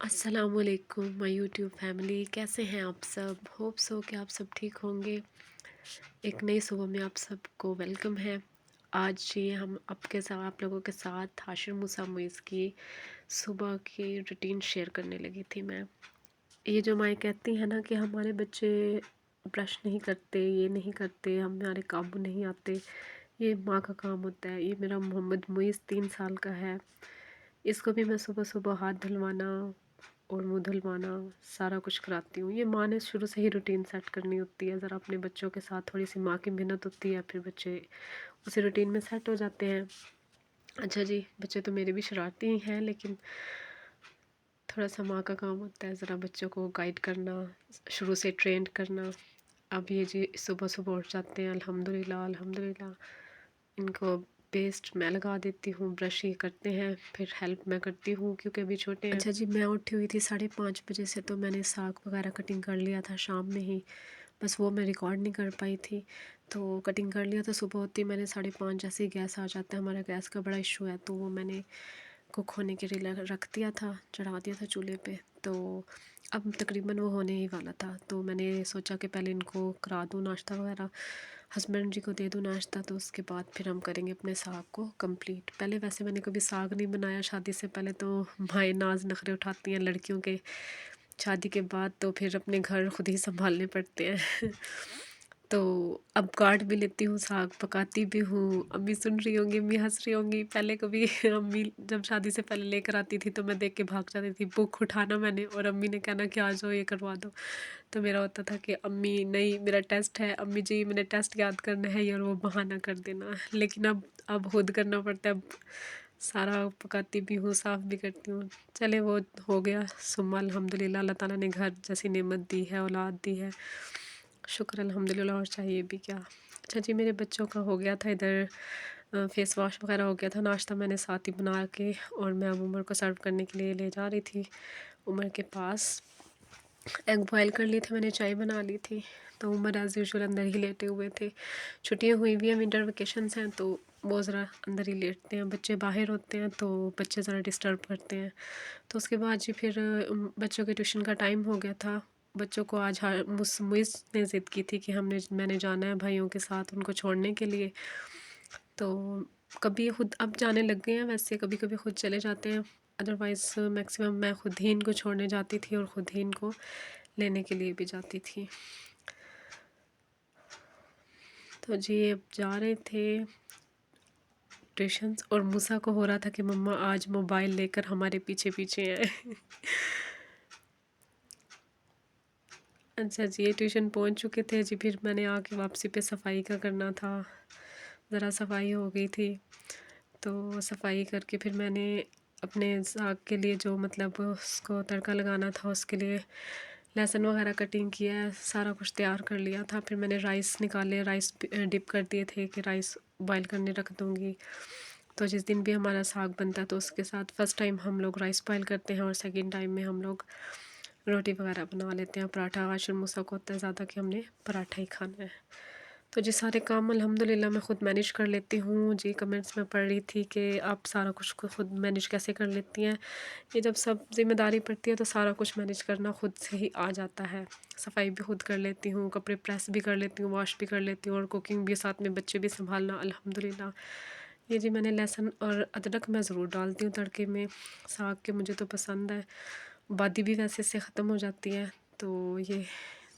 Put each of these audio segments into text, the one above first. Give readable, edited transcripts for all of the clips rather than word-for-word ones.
अस्सलामुअलैकुम my YouTube family, कैसे हैं आप सब। होप सो कि आप सब ठीक होंगे। एक नई सुबह में आप सबको वेलकम है। आज ये हम आपके साथ आप लोगों के साथ हाशिर मूसा मुइज़ की सुबह की रूटीन शेयर करने लगी थी मैं। ये जो माएँ कहती हैं ना कि हमारे बच्चे ब्रश नहीं करते, ये नहीं करते, हमारे काबू नहीं आते, ये माँ का काम होता है। ये मेरा मोहम्मद मुइज़ 3 साल का है। इसको भी मैं सुबह सुबह हाथ धुलवाना और मुँह धुलवाना सारा कुछ कराती हूँ। ये माँ ने शुरू से ही रूटीन सेट करनी होती है। ज़रा अपने बच्चों के साथ थोड़ी सी माँ की मेहनत होती है, फिर बच्चे उसी रूटीन में सेट हो जाते हैं। अच्छा जी, बच्चे तो मेरे भी शरारती ही हैं, लेकिन थोड़ा सा माँ का काम होता है ज़रा बच्चों को गाइड करना, शुरू से ट्रेंड करना। अब ये जी सुबह सुबह उठ जाते हैं, अल्हम्दुलिल्लाह अल्हम्दुलिल्लाह। इनको पेस्ट मैं लगा देती हूँ, ब्रश ये करते हैं, फिर हेल्प मैं करती हूँ क्योंकि अभी छोटे हैं। अच्छा जी, मैं उठी हुई थी 5:30 बजे से, तो मैंने साग वगैरह कटिंग कर लिया था शाम में ही। बस वो मैं रिकॉर्ड नहीं कर पाई थी, तो कटिंग कर लिया था। सुबह होती मैंने 5:30 जैसे ही गैस आ जाता है, हमारा गैस का बड़ा इशू है, तो वो मैंने कुक होने के लिए रख दिया था, चढ़ा दिया था चूल्हे पे। तो अब तकरीबन वो होने ही वाला था, तो मैंने सोचा कि पहले इनको करा दूँ नाश्ता वगैरह, हस्बैंड जी को दे दूँ नाश्ता, तो उसके बाद फिर हम करेंगे अपने साग को कंप्लीट। पहले वैसे मैंने कभी साग नहीं बनाया शादी से पहले, तो माएँ नाज नखरे उठाती हैं लड़कियों के। शादी के बाद तो फिर अपने घर खुद ही संभालने पड़ते हैं। तो अब काट भी लेती हूँ, साग पकाती भी हूँ। अम्मी सुन रही होंगी, अम्मी हंस रही होंगी। पहले कभी अम्मी जब शादी से पहले लेकर आती थी तो मैं देख के भाग जाती थी, बुक उठाना मैंने और अम्मी ने कहना कि आ जाओ ये करवा दो। तो मेरा होता था कि अम्मी नहीं, मेरा टेस्ट है, अम्मी जी मैंने टेस्ट याद करना है, और वो बहाना कर देना। लेकिन अब खुद करना पड़ता है। अब सारा पकाती भी हूँ, साफ़ भी करती हूँ। चले वो हो गया, सुम्मा अल्हम्दुलिल्लाह। अल्लाह ताला ने घर जैसी नेमत दी है, औलाद दी है, शुक्र अल्हम्दुलिल्लाह, और चाहिए भी क्या। अच्छा जी, मेरे बच्चों का हो गया था इधर फेस वॉश वगैरह हो गया था, नाश्ता मैंने साथ ही बना के, और मैं अब उमर को सर्व करने के लिए ले जा रही थी उमर के पास। एग बॉयल कर लिए थे मैंने, चाय बना ली थी, तो उमर एज़ यूजुअल अंदर ही लेटे हुए थे। छुट्टियाँ हुई हुई हैं, विंटर वेकेशंस हैं, तो वो ज़रा अंदर ही लेटते हैं। बच्चे बाहर होते हैं तो बच्चे ज़रा डिस्टर्ब करते हैं। तो उसके बाद जी फिर बच्चों के ट्यूशन का टाइम हो गया था। बच्चों को आज मुइज़ ने ज़िद की थी कि मैंने जाना है भाइयों के साथ उनको छोड़ने के लिए। तो कभी खुद अब जाने लग गए हैं, वैसे कभी कभी खुद चले जाते हैं, अदरवाइज़ मैक्सिमम मैं खुद ही इनको छोड़ने जाती थी और ख़ुद ही इनको लेने के लिए भी जाती थी। तो जी अब जा रहे थे ट्यूशन्स, और मूसा को हो रहा था कि मम्मा आज मोबाइल लेकर हमारे पीछे पीछे हैं। अच्छा जी, ये ट्यूशन पहुंच चुके थे जी, फिर मैंने आके वापसी पे सफाई का करना था, ज़रा सफाई हो गई थी, तो सफाई करके फिर मैंने अपने साग के लिए जो मतलब उसको तड़का लगाना था उसके लिए लहसुन वगैरह कटिंग किया है, सारा कुछ तैयार कर लिया था। फिर मैंने राइस निकाले, राइस डिप कर दिए थे कि राइस बॉयल करने रख दूँगी। तो जिस दिन भी हमारा साग बनता है तो उसके साथ फ़र्स्ट टाइम हम लोग राइस बॉयल करते हैं, और सेकंड टाइम में हम लोग रोटी वगैरह बना लेते हैं, पराठा। आशर मूसा को होता है ज़्यादा कि हमने पराठा ही खाना है। तो जी सारे काम अल्हम्दुलिल्लाह मैं ख़ुद मैनेज कर लेती हूँ। जी कमेंट्स में पढ़ रही थी कि आप सारा कुछ खुद मैनेज कैसे कर लेती हैं। ये जब सब ज़िम्मेदारी पड़ती है तो सारा कुछ मैनेज करना ख़ुद से ही आ जाता है। सफाई भी खुद कर लेती हूँ, कपड़े प्रेस भी कर लेती हूँ, वॉश भी कर लेती हूँ, और कुकिंग भी, साथ में बच्चे भी संभालना अल्हम्दुलिल्लाह। ये जी मैंने लहसुन और अदरक मैं ज़रूर डालती हूँ तड़के में साग के, मुझे तो पसंद है। बादी भी वैसे से ख़त्म हो जाती है, तो ये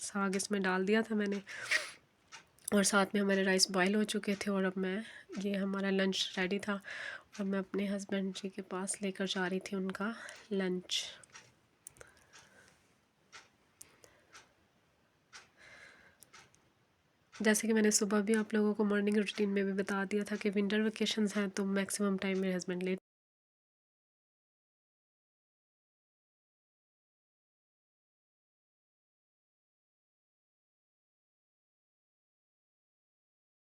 साग इसमें डाल दिया था मैंने, और साथ में हमारे राइस बॉयल हो चुके थे, और अब ये हमारा लंच रेडी था, और मैं अपने हस्बैंड जी के पास लेकर जा रही थी उनका लंच। जैसे कि मैंने सुबह भी आप लोगों को मॉर्निंग रूटीन में भी बता दिया था कि विंटर वेकेशंस हैं, तो मैक्सिमम टाइम मेरे हस्बैंड लेट